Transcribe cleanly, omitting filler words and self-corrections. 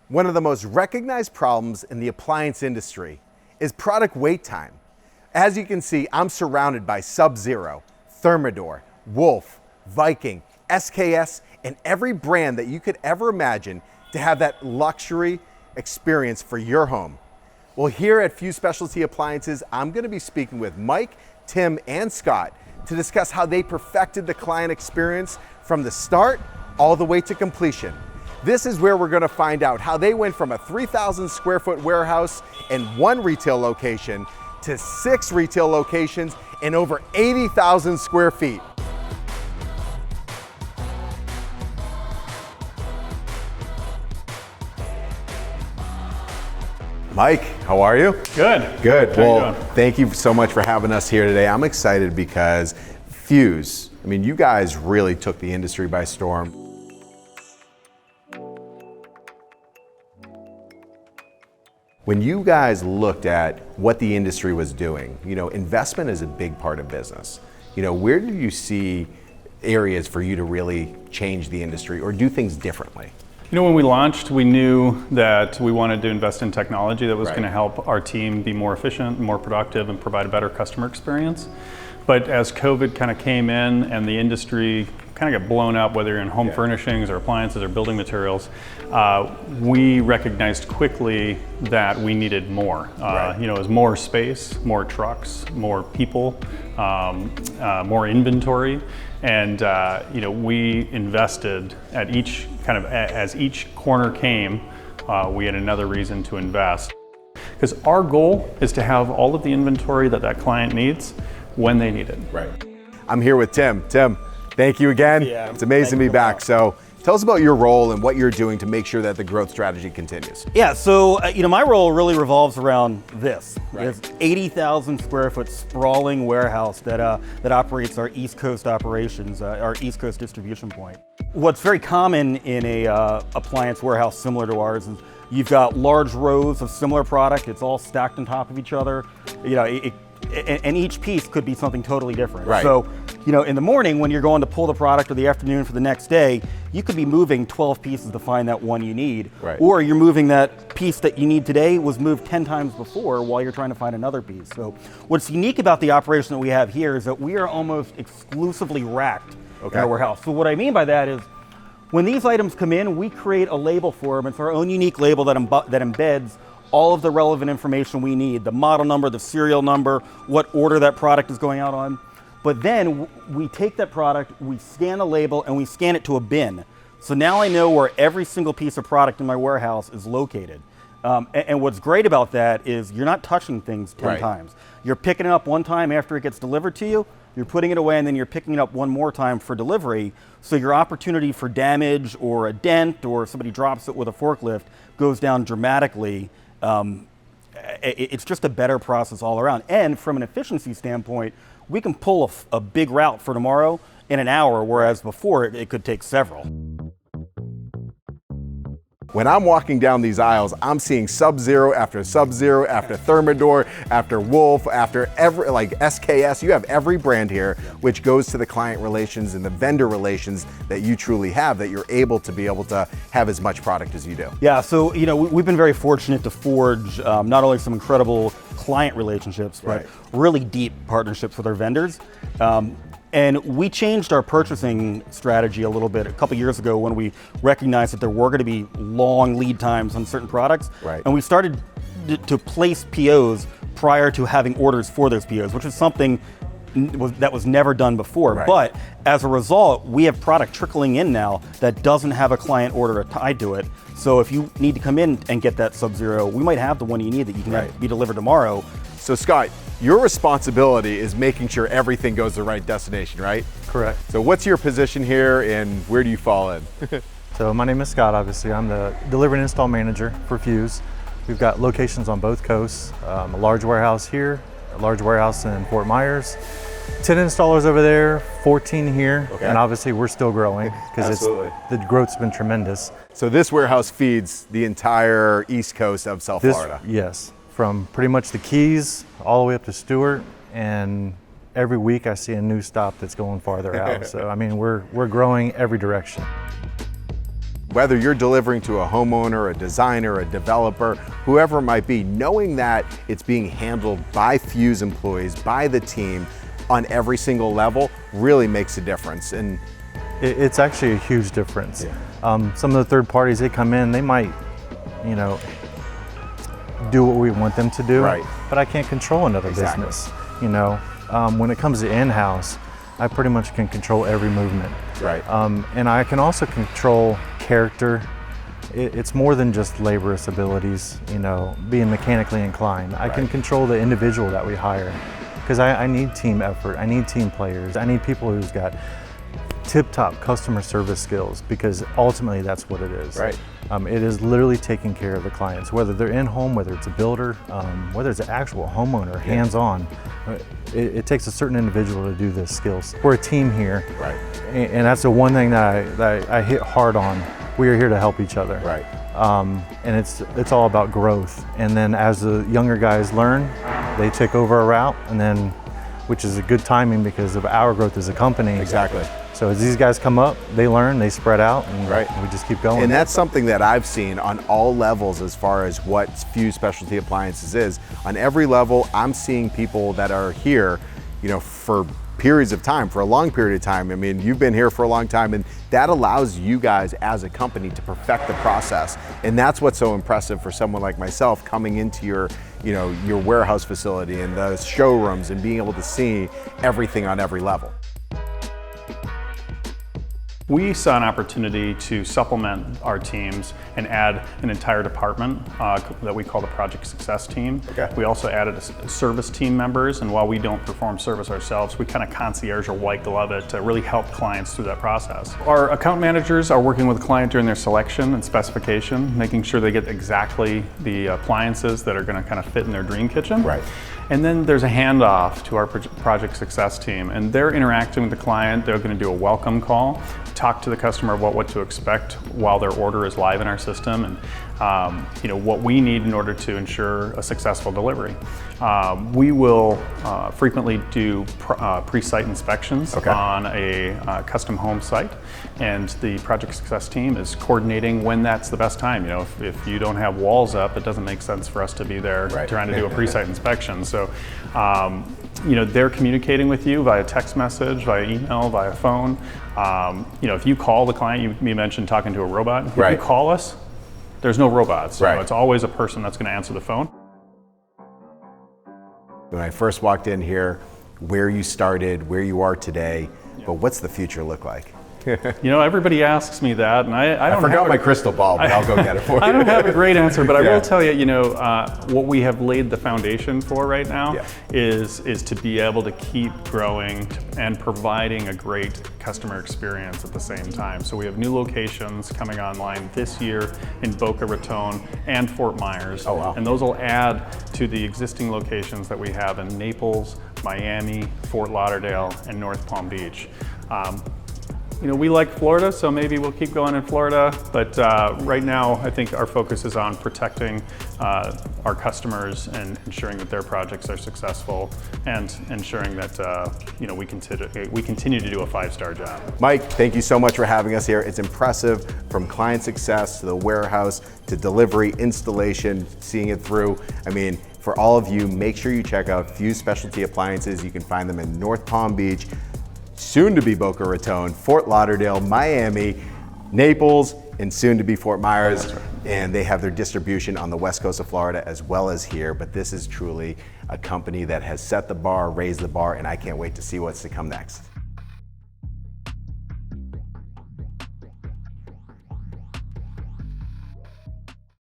One of the most recognized problems in the appliance industry is product wait time. As you can see, I'm surrounded by Sub-Zero, Thermador, Wolf, Viking, SKS, and every brand that you could ever imagine to have that luxury experience for your home. Well, here at Fuse Specialty Appliances, I'm going to be speaking with Mike, Tim, and Scott to discuss how they perfected the client experience from the start all the way to completion. This is where we're going to find out how they went from a 3,000 square foot warehouse and one retail location to 6 retail locations and over 80,000 square feet. Mike, how are you? Good. Good. How Well, you doing? thank you so much for having us here today. I'm excited because Fuse, I mean, you guys really took the industry by storm. When you guys looked at what the industry was doing, investment is a big part of business. Where did you see areas for you to really change the industry or do things differently? When we launched, we knew that we wanted to invest in technology that was Right. going to help our team be more efficient, more productive, and provide a better customer experience. But as COVID kind of came in and the industry kind of got blown up, whether you're in home furnishings or appliances or building materials, we recognized quickly that we needed more. It was more space, more trucks, more people, more inventory. And we invested at each as each corner came, we had another reason to invest. Because our goal is to have all of the inventory that client needs when they need it. Right. I'm here with Tim. Tim, thank you again. Yeah, it's amazing to be back. So tell us about your role and what you're doing to make sure that the growth strategy continues. Yeah, so my role really revolves around this. Right. It's 80,000 square foot sprawling warehouse that operates our East Coast operations, our East Coast distribution point. What's very common in a appliance warehouse similar to ours is you've got large rows of similar product. It's all stacked on top of each other. And each piece could be something totally different. Right. So, in the morning when you're going to pull the product, or the afternoon for the next day, you could be moving 12 pieces to find that one you need. Right. Or you're moving that piece that you need today was moved 10 times before while you're trying to find another piece. So what's unique about the operation that we have here is that we are almost exclusively racked in our warehouse. So what I mean by that is, when these items come in, we create a label for them. It's our own unique label that embeds all of the relevant information we need, the model number, the serial number, what order that product is going out on. But then we take that product, we scan the label, and we scan it to a bin. So now I know where every single piece of product in my warehouse is located. And what's great about that is you're not touching things 10 times. You're picking it up one time after it gets delivered to you, you're putting it away, and then you're picking it up one more time for delivery. So your opportunity for damage or a dent or somebody drops it with a forklift goes down dramatically. It's just a better process all around. And from an efficiency standpoint, we can pull a big route for tomorrow in an hour, whereas before it could take several. When I'm walking down these aisles, I'm seeing Sub-Zero after Sub-Zero, after Thermador, after Wolf, after SKS. You have every brand here, which goes to the client relations and the vendor relations that you truly have, that you're able to have as much product as you do. Yeah, so we've been very fortunate to forge not only some incredible client relationships, but really deep partnerships with our vendors. And we changed our purchasing strategy a little bit a couple years ago when we recognized that there were going to be long lead times on certain products. Right. And we started to place POs prior to having orders for those POs, which is something that was never done before. Right. But as a result, we have product trickling in now that doesn't have a client order tied to it. So if you need to come in and get that Sub-Zero, we might have the one you need that you can have be delivered tomorrow. So Scott, your responsibility is making sure everything goes to the right destination, right? Correct. So what's your position here and where do you fall in? So my name is Scott, obviously. I'm the delivery and install manager for Fuse. We've got locations on both coasts, a large warehouse here, a large warehouse in Fort Myers, 10 installers over there, 14 here, and obviously we're still growing because the growth's been tremendous. So this warehouse feeds the entire East Coast of South Florida? Yes, from pretty much the Keys all the way up to Stewart, and every week I see a new stop that's going farther out. So I mean, we're growing every direction. whether you're delivering to a homeowner, a designer, a developer, whoever it might be, knowing that it's being handled by Fuse employees, by the team on every single level really makes a difference. And It's actually a huge difference. Some of the third parties, they come in, they might, do what we want them to do, Right. but I can't control another business. When it comes to in-house, I pretty much can control every movement. Right. And I can also control character. It's more than just laborious abilities, being mechanically inclined. I can control the individual that we hire, because I need team effort, I need team players, I need people who's got tip-top customer service skills, because ultimately that's what it is. Right. It is literally taking care of the clients, whether they're in-home, whether it's a builder, whether it's an actual homeowner, hands-on. It takes a certain individual to do this skills. We're a team here, Right. and that's the one thing that I hit hard on. We are here to help each other. Right. And it's all about growth. And then as the younger guys learn, they take over a route, and then, which is a good timing because of our growth as a company. Exactly. So as these guys come up, they learn, they spread out, and we just keep going. And that's something that I've seen on all levels as far as what Fuse Specialty Appliances is. On every level, I'm seeing people that are here, for periods of time, for a long period of time. I mean, you've been here for a long time, and that allows you guys as a company to perfect the process. And that's what's so impressive for someone like myself coming into your warehouse facility and the showrooms and being able to see everything on every level. We saw an opportunity to supplement our teams and add an entire department that we call the Project Success Team. Okay. We also added service team members, and while we don't perform service ourselves, we kind of concierge or white glove it to really help clients through that process. Our account managers are working with the client during their selection and specification, making sure they get exactly the appliances that are going to kind of fit in their dream kitchen. Right. And then there's a handoff to our Project Success Team, and they're interacting with the client. They're going to do a welcome call, talk to the customer about what to expect while their order is live in our system, and what we need in order to ensure a successful delivery. We will frequently do pre-site inspections on a custom home site, and the Project Success Team is coordinating when that's the best time. If you don't have walls up, it doesn't make sense for us to be there trying to do a pre-site inspection. So, they're communicating with you via text message, via email, via phone. If you call the client, you mentioned talking to a robot. If you call us, there's no robots. So it's always a person that's going to answer the phone. When I first walked in here, where you started, where you are today, but what's the future look like? Everybody asks me that, and I don't forgot my crystal ball, but I'll go get it for you. I don't have a great answer, but I will tell you, what we have laid the foundation for right now is to be able to keep growing and providing a great customer experience at the same time. So we have new locations coming online this year in Boca Raton and Fort Myers. Oh, wow. And those will add to the existing locations that we have in Naples, Miami, Fort Lauderdale, and North Palm Beach. We like Florida, so maybe we'll keep going in Florida, but right now I think our focus is on protecting our customers and ensuring that their projects are successful, and ensuring that we continue to do a 5-star job. Mike, thank you so much for having us here. It's impressive, from client success to the warehouse to delivery, installation, seeing it through. I mean, for all of you, make sure you check out Fuse Specialty Appliances. You can find them in North Palm Beach, soon to be Boca Raton, Fort Lauderdale, Miami, Naples, and soon to be Fort Myers. That's right. And they have their distribution on the west coast of Florida as well as here. But this is truly a company that has set the bar, raised the bar, and I can't wait to see what's to come next.